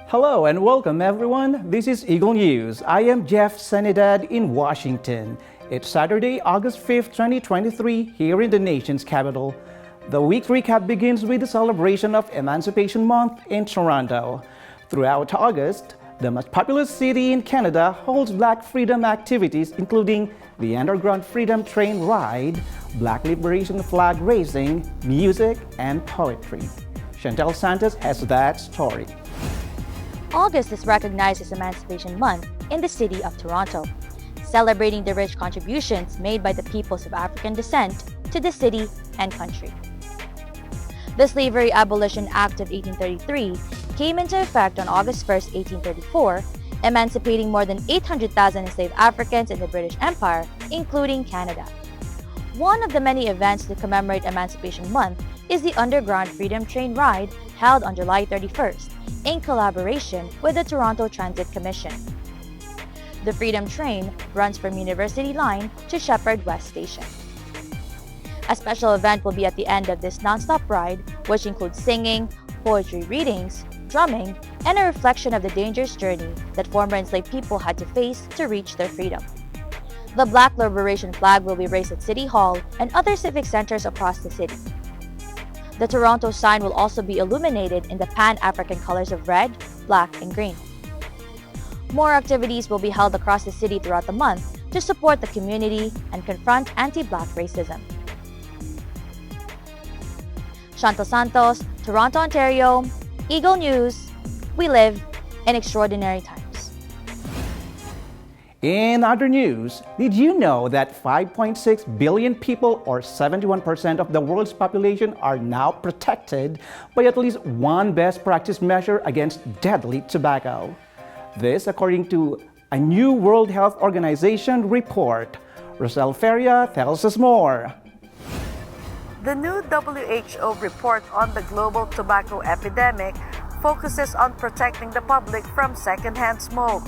Hello and welcome everyone. This is Eagle News. I am Jeff Sanidad in Washington. It's Saturday, August 5th, 2023, here in the nation's capital. The week recap begins with the celebration of Emancipation Month in Toronto. Throughout August, the most populous city in Canada holds Black freedom activities including the Underground Freedom Train Ride, Black Liberation Flag raising, music, and poetry. Chantel Santos has that story. August is recognized as Emancipation Month in the city of Toronto, celebrating the rich contributions made by the peoples of African descent to the city and country. The Slavery Abolition Act of 1833 came into effect on August 1, 1834, emancipating more than 800,000 enslaved Africans in the British Empire, including Canada. One of the many events to commemorate Emancipation Month is the Underground Freedom Train Ride held on July 31st, in collaboration with the Toronto Transit Commission. The Freedom Train runs from University Line to Sheppard West Station. A special event will be at the end of this non-stop ride, which includes singing, poetry readings, drumming, and a reflection of the dangerous journey that former enslaved people had to face to reach their freedom. The Black Liberation Flag will be raised at City Hall and other civic centers across the city. The Toronto sign will also be illuminated in the Pan-African colors of red, black, and green. More activities will be held across the city throughout the month to support the community and confront anti-Black racism. Chantal Santos, Toronto, Ontario, Eagle News. We live in extraordinary times. In other news, did you know that 5.6 billion people, or 71% of the world's population, are now protected by at least one best practice measure against deadly tobacco? This according to a new World Health Organization report. Rosel Feria tells us more. The new WHO report on the global tobacco epidemic focuses on protecting the public from secondhand smoke.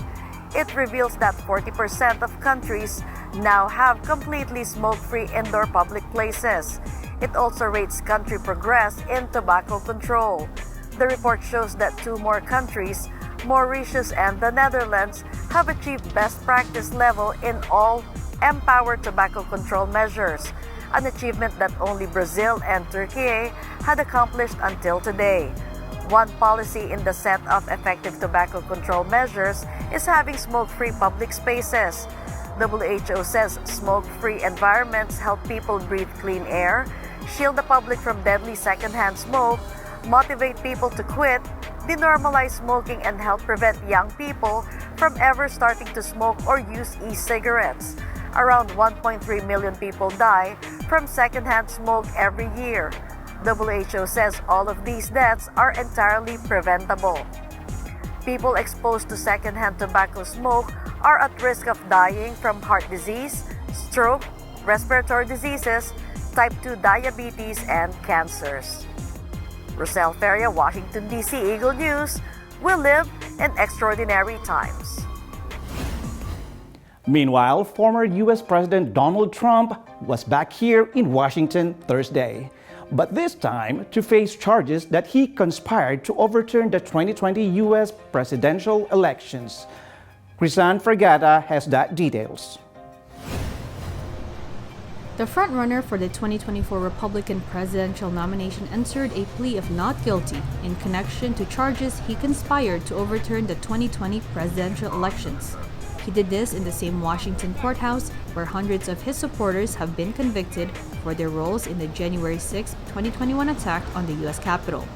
It reveals that 40% of countries now have completely smoke-free indoor public places. It also rates country progress in tobacco control. The report shows that two more countries, Mauritius and the Netherlands, have achieved best practice level in all empowered tobacco control measures, an achievement that only Brazil and Turkey had accomplished until today. One policy in the set of effective tobacco control measures is having smoke-free public spaces. WHO says smoke-free environments help people breathe clean air, shield the public from deadly secondhand smoke, motivate people to quit, denormalize smoking, and help prevent young people from ever starting to smoke or use e-cigarettes. Around 1.3 million people die from secondhand smoke every year. WHO says all of these deaths are entirely preventable. People exposed to secondhand tobacco smoke are at risk of dying from heart disease, stroke, respiratory diseases, type 2 diabetes, and cancers. Rosel Feria, Washington, D.C. Eagle News. We live in extraordinary times. Meanwhile, former U.S. President Donald Trump was back here in Washington Thursday, but this time to face charges that he conspired to overturn the 2020 U.S. presidential elections. Crisan Fregata has that details. The frontrunner for the 2024 Republican presidential nomination answered a plea of not guilty in connection to charges he conspired to overturn the 2020 presidential elections. He did this in the same Washington courthouse where hundreds of his supporters have been convicted for their roles in the January 6, 2021 attack on the U.S. Capitol.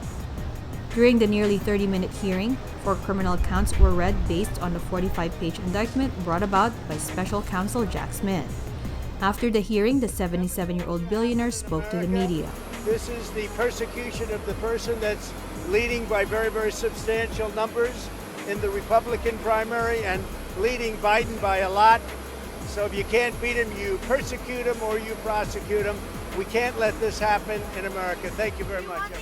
During the nearly 30-minute hearing, 4 criminal counts were read based on the 45-page indictment brought about by Special Counsel Jack Smith. After the hearing, the 77-year-old billionaire spoke to the media. This is the persecution of the person that's leading by very, very substantial numbers in the Republican primary and leading Biden by a lot. So if you can't beat him, you persecute him or you prosecute him. We can't let this happen in America. Thank you very much.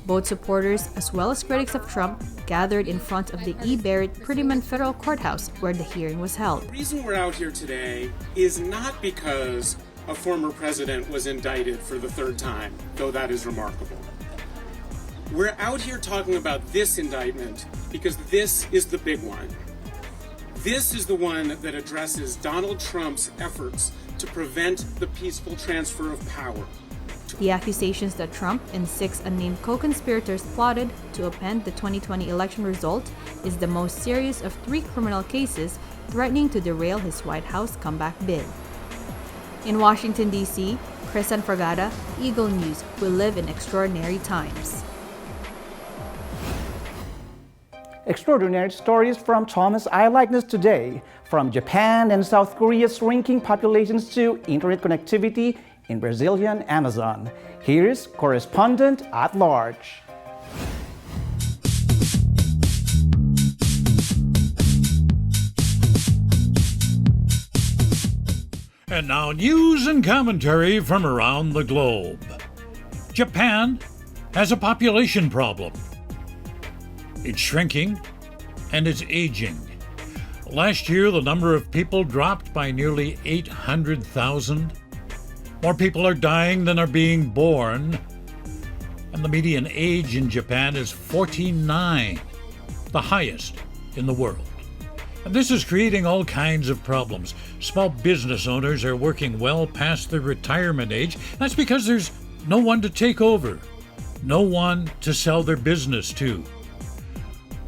Both supporters, as well as critics of Trump, gathered in front of the E. Barrett Prettyman Federal Courthouse where the hearing was held. The reason we're out here today is not because a former president was indicted for the 3rd time, though that is remarkable. We're out here talking about this indictment because this is the big one. This is the one that addresses Donald Trump's efforts to prevent the peaceful transfer of power. The accusations that Trump and 6 unnamed co-conspirators plotted to upend the 2020 election result is the most serious of 3 criminal cases threatening to derail his White House comeback bid. In Washington, D.C., Chris Anfragada, Eagle News. We live in extraordinary times. Extraordinary stories from Thomas Eyelikeness today, from Japan and South Korea's shrinking populations to internet connectivity in Brazilian Amazon. Here's Correspondent at Large. And now news and commentary from around the globe. Japan has a population problem. It's shrinking and it's aging. Last year, the number of people dropped by nearly 800,000. More people are dying than are being born. And the median age in Japan is 49, the highest in the world. And this is creating all kinds of problems. Small business owners are working well past their retirement age. That's because there's no one to take over, no one to sell their business to.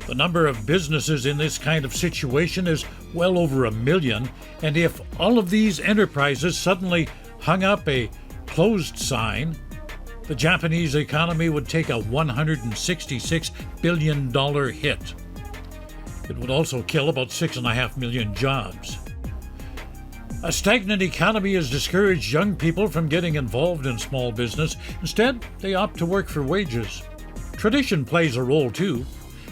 The number of businesses in this kind of situation is well over 1 million, and if all of these enterprises suddenly hung up a closed sign, the Japanese economy would take a $166 billion hit. It would also kill about 6.5 million jobs. A stagnant economy has discouraged young people from getting involved in small business. Instead, they opt to work for wages. Tradition plays a role too.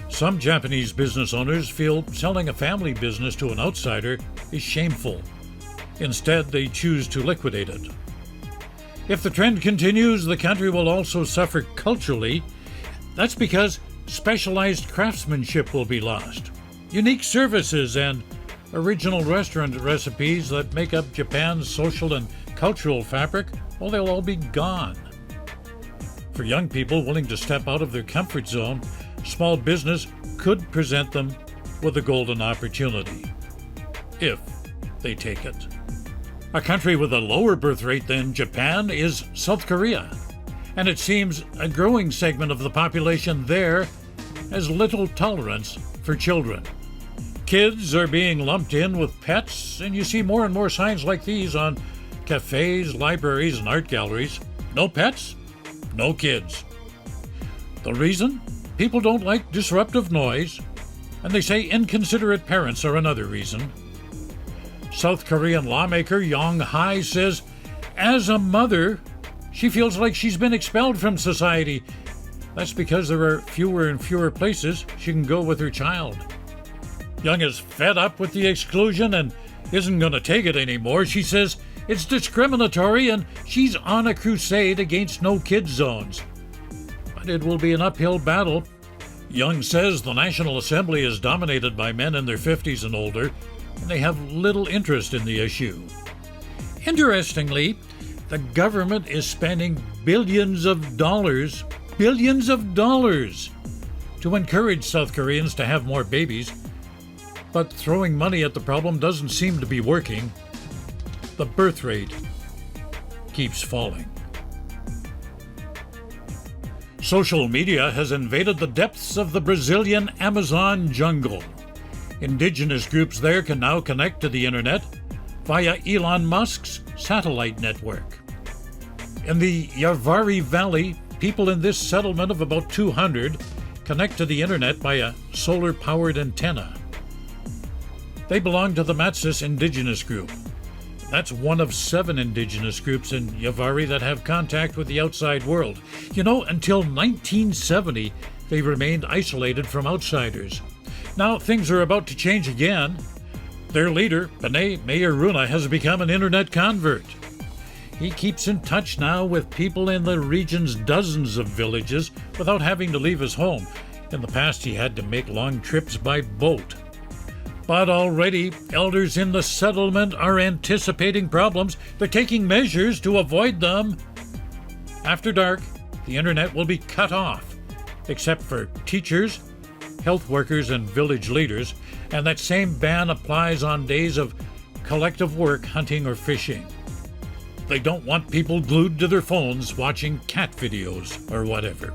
Some Japanese business owners feel selling a family business to an outsider is shameful. Instead, they choose to liquidate it. If the trend continues, the country will also suffer culturally. That's because specialized craftsmanship will be lost. Unique services and original restaurant recipes that make up Japan's social and cultural fabric, well, they'll all be gone. For young people willing to step out of their comfort zone, small business could present them with a golden opportunity, if they take it. A country with a lower birth rate than Japan is South Korea, and it seems a growing segment of the population there has little tolerance for children. Kids are being lumped in with pets, and you see more and more signs like these on cafes, libraries, and art galleries. No pets, no kids. The reason? People don't like disruptive noise, and they say inconsiderate parents are another reason. South Korean lawmaker Yong Hai says, as a mother, she feels like she's been expelled from society. That's because there are fewer and fewer places she can go with her child. Young is fed up with the exclusion and isn't going to take it anymore. She says it's discriminatory and she's on a crusade against no kids zones. But it will be an uphill battle. Young says the National Assembly is dominated by men in their 50s and older, and they have little interest in the issue. Interestingly, the government is spending billions of dollars to encourage South Koreans to have more babies. But throwing money at the problem doesn't seem to be working. The birth rate keeps falling. Social media has invaded the depths of the Brazilian Amazon jungle. Indigenous groups there can now connect to the internet via Elon Musk's satellite network. In the Yavari Valley, people in this settlement of about 200 connect to the internet by a solar-powered antenna. They belong to the Matsis Indigenous group. That's one of 7 indigenous groups in Yavari that have contact with the outside world. You know, until 1970, they remained isolated from outsiders. Now things are about to change again. Their leader, Bene Mayaruna, has become an internet convert. He keeps in touch now with people in the region's dozens of villages without having to leave his home. In the past, he had to make long trips by boat. But already, elders in the settlement are anticipating problems. They're taking measures to avoid them. After dark, the internet will be cut off, except for teachers, health workers, and village leaders, and that same ban applies on days of collective work, hunting, or fishing. They don't want people glued to their phones watching cat videos or whatever.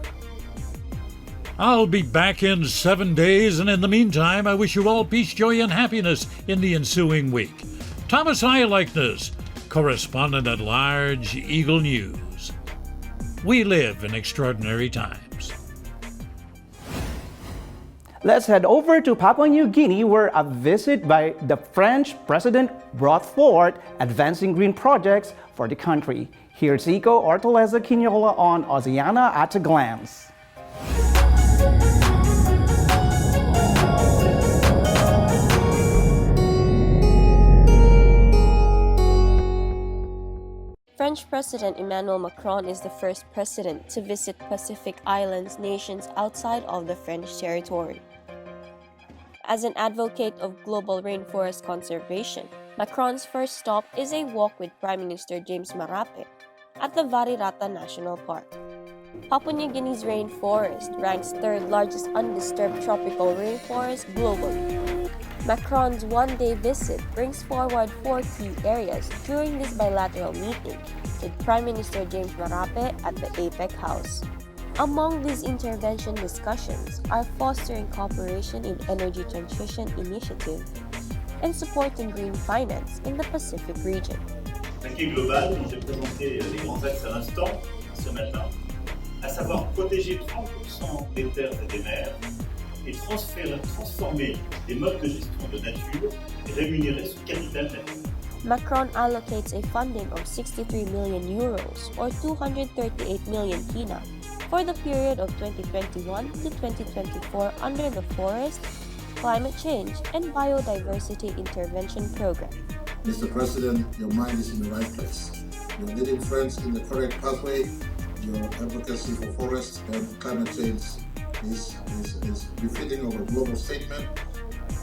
I'll be back in 7 days, and in the meantime, I wish you all peace, joy, and happiness in the ensuing week. Thomas I. Likeness, Correspondent at Large, Eagle News. We live in extraordinary times. Let's head over to Papua New Guinea, where a visit by the French president brought forth advancing green projects for the country. Here's Ico Ortoleza Quinola on Oceania At A Glance. French President Emmanuel Macron is the first president to visit Pacific Islands nations outside of the French territory. As an advocate of global rainforest conservation, Macron's first stop is a walk with Prime Minister James Marape at the Varirata National Park. Papua New Guinea's rainforest ranks third largest undisturbed tropical rainforest globally. Macron's one-day visit brings forward 4 key areas during this bilateral meeting with Prime Minister James Marape at the APEC House. Among these intervention discussions are fostering cooperation in energy transition initiative and supporting green finance in the Pacific region. Paquet global dont j'ai présenté les grands axes à l'instant, ce matin, à savoir protéger 30% des terres et des mers et transformer des modes de gestion de nature et rémunérer ce capital naturel. Macron allocates a funding of 63 million euros or 238 million kina for the period of 2021 to 2024 under the Forest, Climate Change and Biodiversity Intervention Program. Mr. President, your mind is in the right place. You're leading France in the correct pathway. Your advocacy for forests and climate change is befitting of a global statement.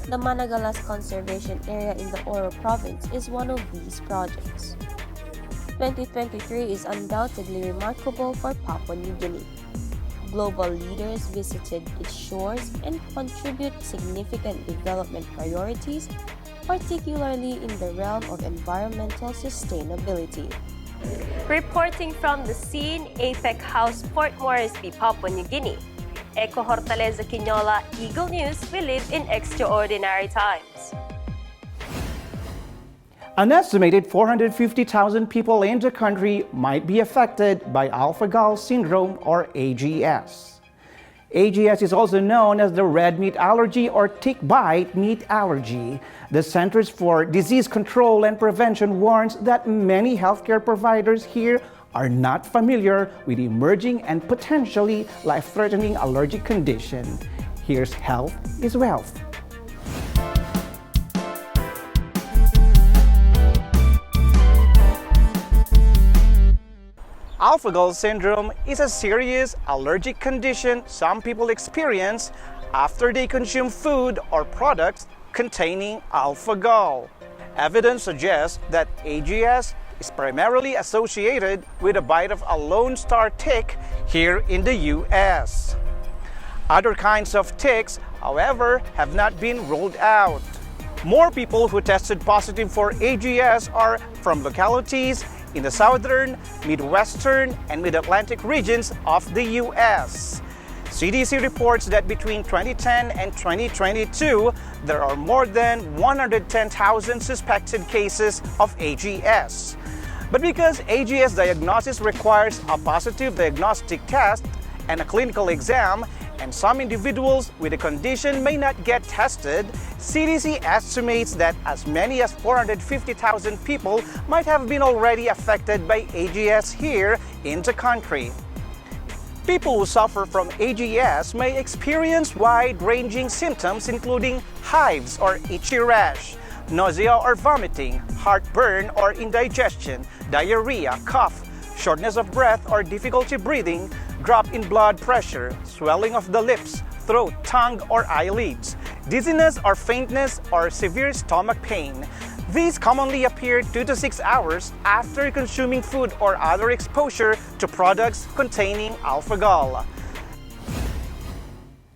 The Managalas Conservation Area in the Oro Province is one of these projects. 2023 is undoubtedly remarkable for Papua New Guinea. Global leaders visited its shores and contribute significant development priorities, particularly in the realm of environmental sustainability. Reporting from the scene, APEC House, Port Moresby, Papua New Guinea. Eco Hortaleza Quinola, Eagle News, we live in extraordinary times. An estimated 450,000 people in the country might be affected by alpha-gal syndrome or AGS. AGS is also known as the red meat allergy or tick bite meat allergy. The Centers for Disease Control and Prevention warns that many healthcare providers here are not familiar with the emerging and potentially life-threatening allergic condition. Here's Health is Wealth. Alpha-gal syndrome is a serious allergic condition some people experience after they consume food or products containing alpha-gal. Evidence suggests that AGS is primarily associated with a bite of a Lone Star tick here in the U.S. Other kinds of ticks, however, have not been ruled out. More people who tested positive for AGS are from localities in the southern, midwestern, and mid-Atlantic regions of the U.S. CDC reports that between 2010 and 2022, there are more than 110,000 suspected cases of AGS. But because AGS diagnosis requires a positive diagnostic test and a clinical exam, and some individuals with the condition may not get tested, CDC estimates that as many as 450,000 people might have been already affected by AGS here in the country. People who suffer from AGS may experience wide-ranging symptoms including hives or itchy rash, nausea or vomiting, heartburn or indigestion, diarrhea, cough, shortness of breath or difficulty breathing, drop in blood pressure, swelling of the lips, throat, tongue, or eyelids, dizziness or faintness, or severe stomach pain. These commonly appear 2 to 6 hours after consuming food or other exposure to products containing alpha-gal.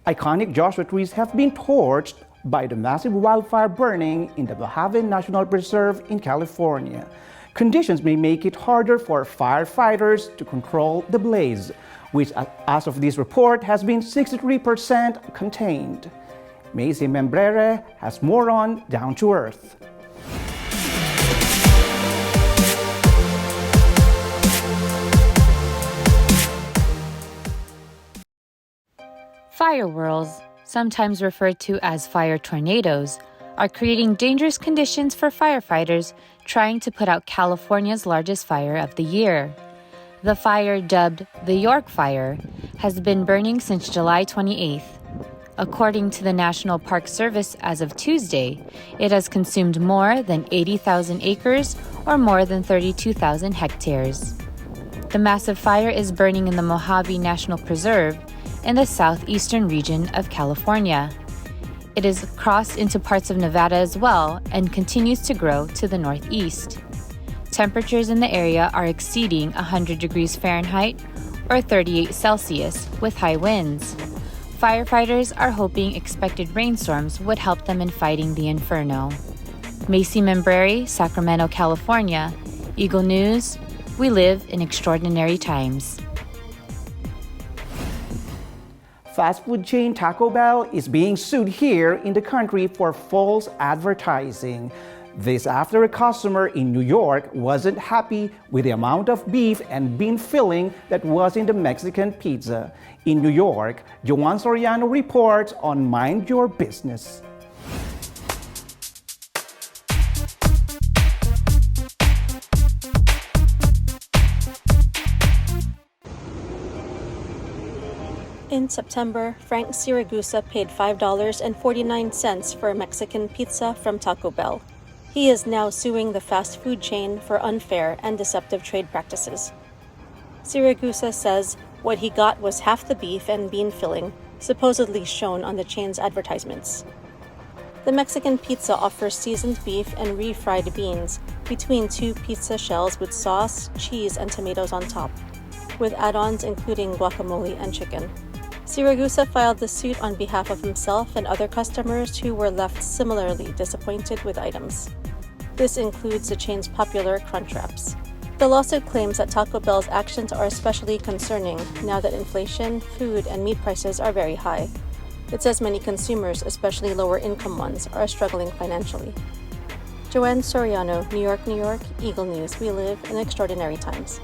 iconic Joshua trees have been torched by the massive wildfire burning in the Mojave National Preserve in California. Conditions may make it harder for firefighters to control the blaze, which as of this report has been 63% contained. Macy Membrere has more on Down to Earth. Fire whirls, sometimes referred to as fire tornadoes, are creating dangerous conditions for firefighters trying to put out California's largest fire of the year. The fire, dubbed the York Fire, has been burning since July 28th. According to the National Park Service, as of Tuesday, it has consumed more than 80,000 acres or more than 32,000 hectares. The massive fire is burning in the Mojave National Preserve in the southeastern region of California. It is crossed into parts of Nevada as well and continues to grow to the northeast. Temperatures in the area are exceeding 100 degrees Fahrenheit or 38 Celsius with high winds. Firefighters are hoping expected rainstorms would help them in fighting the inferno. Macy Membrere, Sacramento, California. Eagle News, we live in extraordinary times. Fast food chain Taco Bell is being sued here in the country for false advertising. This after a customer in New York wasn't happy with the amount of beef and bean filling that was in the Mexican pizza. In New York, Joan Soriano reports on Mind Your Business. In September, Frank Siragusa paid $5.49 for a Mexican pizza from Taco Bell. He is now suing the fast food chain for unfair and deceptive trade practices. Siragusa says what he got was half the beef and bean filling, supposedly shown on the chain's advertisements. The Mexican pizza offers seasoned beef and refried beans between two pizza shells with sauce, cheese, and tomatoes on top, with add-ons including guacamole and chicken. Siragusa filed the suit on behalf of himself and other customers who were left similarly disappointed with items. This includes the chain's popular Crunch Wraps. The lawsuit claims that Taco Bell's actions are especially concerning now that inflation, food, and meat prices are very high. It says many consumers, especially lower-income ones, are struggling financially. Joanne Soriano, New York, New York, Eagle News. We live in extraordinary times.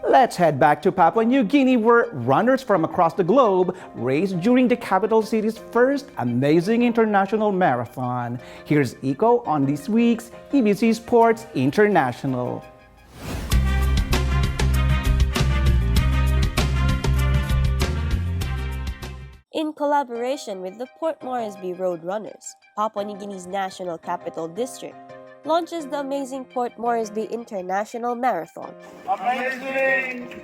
Let's head back to Papua New Guinea, where runners from across the globe raced during the capital city's first amazing international marathon. Here's Eco on this week's EBC Sports International. In collaboration with the Port Moresby Road Runners, Papua New Guinea's National Capital District launches the amazing Port Moresby International Marathon. Amazing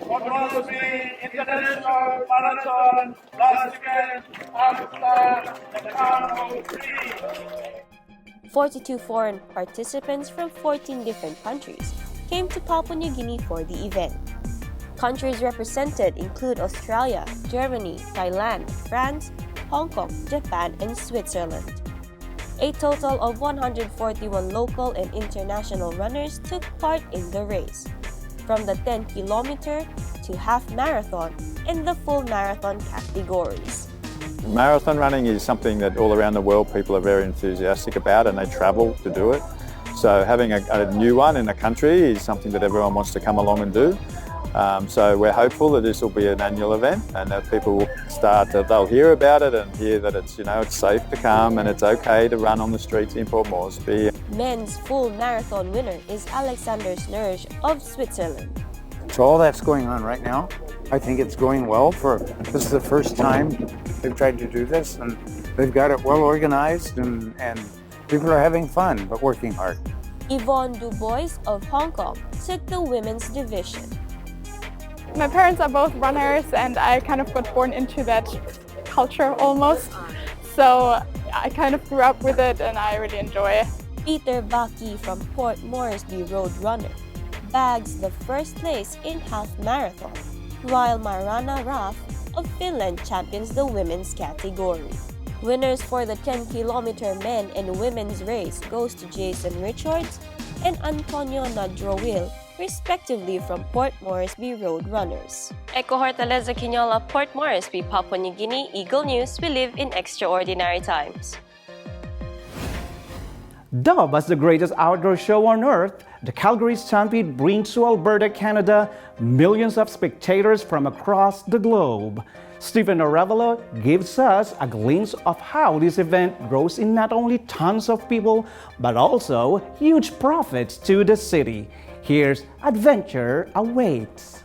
Port Moresby International Marathon last weekend after the Carnival 3. 42 foreign participants from 14 different countries came to Papua New Guinea for the event. Countries represented include Australia, Germany, Thailand, France, Hong Kong, Japan, and Switzerland. A total of 141 local and international runners took part in the race, from the 10-kilometer to half marathon and the full marathon categories. Marathon running is something that all around the world people are very enthusiastic about, and they travel to do it. So having a new one in a country is something that everyone wants to come along and do. So we're hopeful that this will be an annual event and that people will they'll hear about it and hear that it's safe to come and it's okay to run on the streets in Port Moresby. Men's full marathon winner is Alexander Snerge of Switzerland. So all that's going on right now, I think it's going well. This is the first time they've tried to do this, and they've got it well organized, and people are having fun but working hard. Yvonne Dubois of Hong Kong took the women's division. My parents are both runners, and I kind of got born into that culture almost. So I kind of grew up with it and I really enjoy it. Peter Baki from Port Moresby Road Runner bags the first place in half marathon. while Marana Raf of Finland champions the women's category. Winners for the 10-kilometer men and women's race goes to Jason Richards and Antonio Nadrowil, respectively from Port Moresby Road runners. Eko Hortaleza Quinola, Port Moresby, Papua New Guinea, Eagle News. We live in extraordinary times. Dubbed as the greatest outdoor show on earth, the Calgary Stampede brings to Alberta, Canada, millions of spectators from across the globe. Stephen Arevalo gives us a glimpse of how this event draws in not only tons of people, but also huge profits to the city. Here's Adventure Awaits.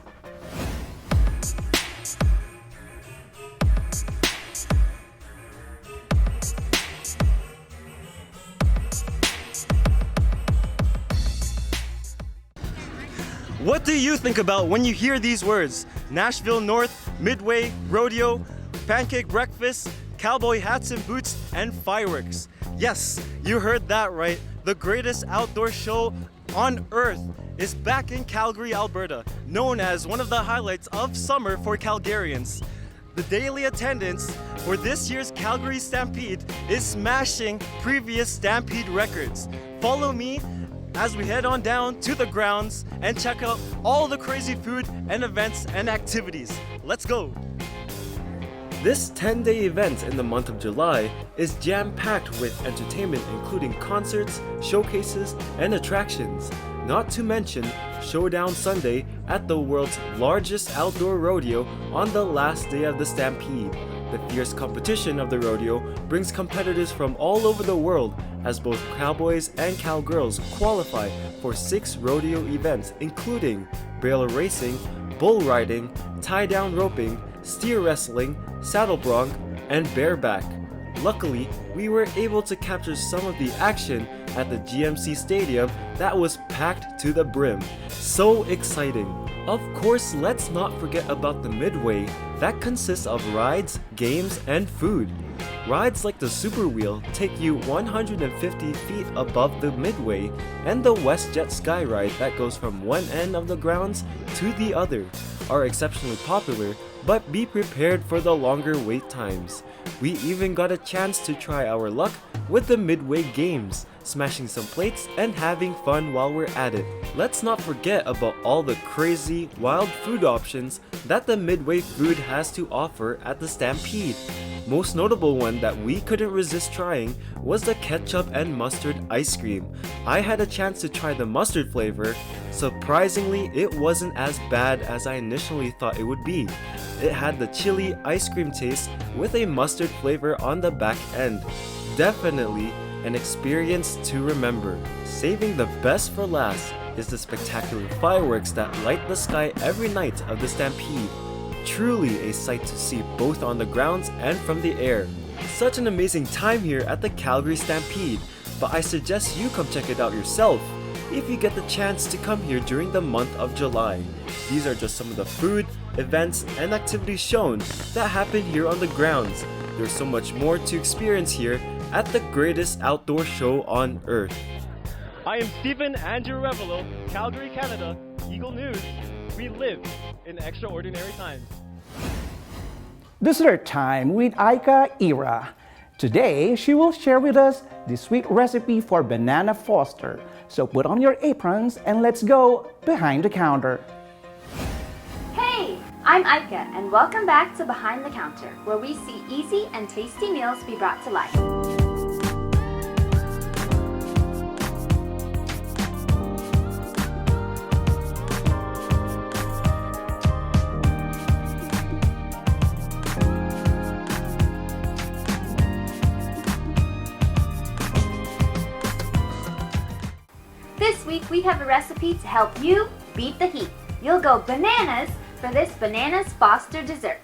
What do you think about when you hear these words? Nashville North, Midway, Rodeo, pancake breakfast, cowboy hats and boots, and fireworks. Yes, you heard that right. The greatest outdoor show on earth is back in Calgary, Alberta, known as one of the highlights of summer for Calgarians. The daily attendance for this year's Calgary Stampede is smashing previous Stampede records. Follow me as we head on down to the grounds and check out all the crazy food and events and activities. Let's go! This 10-day event in the month of July is jam-packed with entertainment including concerts, showcases, and attractions. Not to mention Showdown Sunday at the world's largest outdoor rodeo on the last day of the Stampede. The fierce competition of the rodeo brings competitors from all over the world as both cowboys and cowgirls qualify for 6 rodeo events including barrel racing, bull riding, tie-down roping, steer wrestling, saddle bronc, and bareback. Luckily, we were able to capture some of the action at the GMC Stadium that was packed to the brim. So exciting! Of course, let's not forget about the Midway that consists of rides, games, and food. Rides like the Super Wheel take you 150 feet above the Midway, and the WestJet Sky Ride that goes from one end of the grounds to the other are exceptionally popular, but be prepared for the longer wait times. We even got a chance to try our luck with the Midway Games, smashing some plates and having fun while we're at it. Let's not forget about all the crazy, wild food options that the Midway food has to offer at the Stampede. Most notable one that we couldn't resist trying was the ketchup and mustard ice cream. I had a chance to try the mustard flavor. Surprisingly, it wasn't as bad as I initially thought it would be. It had the chili ice cream taste with a mustard flavor on the back end. Definitely an experience to remember. Saving the best for last is the spectacular fireworks that light the sky every night of the Stampede. Truly a sight to see both on the grounds and from the air. Such an amazing time here at the Calgary Stampede, but I suggest you come check it out yourself if you get the chance to come here during the month of July. These are just some of the food, events, and activities shown that happen here on the grounds. There's so much more to experience here at the greatest outdoor show on earth. I am Stephen Andrew Revelo, Calgary, Canada, Eagle News. We live in extraordinary times. Dessert time with Aika Ira. Today, she will share with us the sweet recipe for banana foster. So put on your aprons and let's go behind the counter. Hey, I'm Aika and welcome back to Behind the Counter, where we see easy and tasty meals be brought to life. This week we have a recipe to help you beat the heat. You'll go bananas for this Bananas Foster dessert.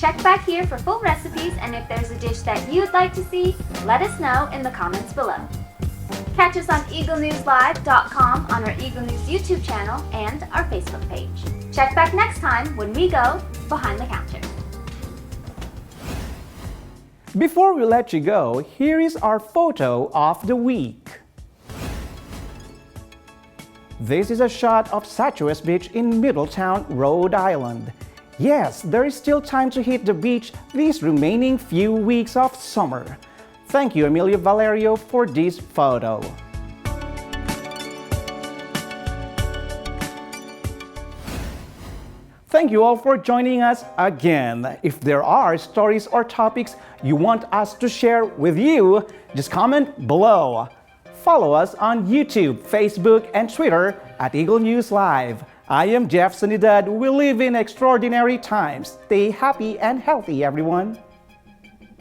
Check back here for full recipes, and if there's a dish that you'd like to see, let us know in the comments below. Catch us on EagleNewsLive.com, on our Eagle News YouTube channel, and our Facebook page. Check back next time when we go Behind the Counter. Before we let you go, here is our photo of the week. This is a shot of Sachuest Beach in Middletown, Rhode Island. Yes, there is still time to hit the beach these remaining few weeks of summer. Thank you, Emilio, Valerio, for this photo. Thank you all for joining us again. If there are stories or topics you want us to share with you, just comment below. Follow us on YouTube, Facebook, and Twitter at Eagle News Live. I am Jeff Sanidad. We live in extraordinary times. Stay happy and healthy, everyone.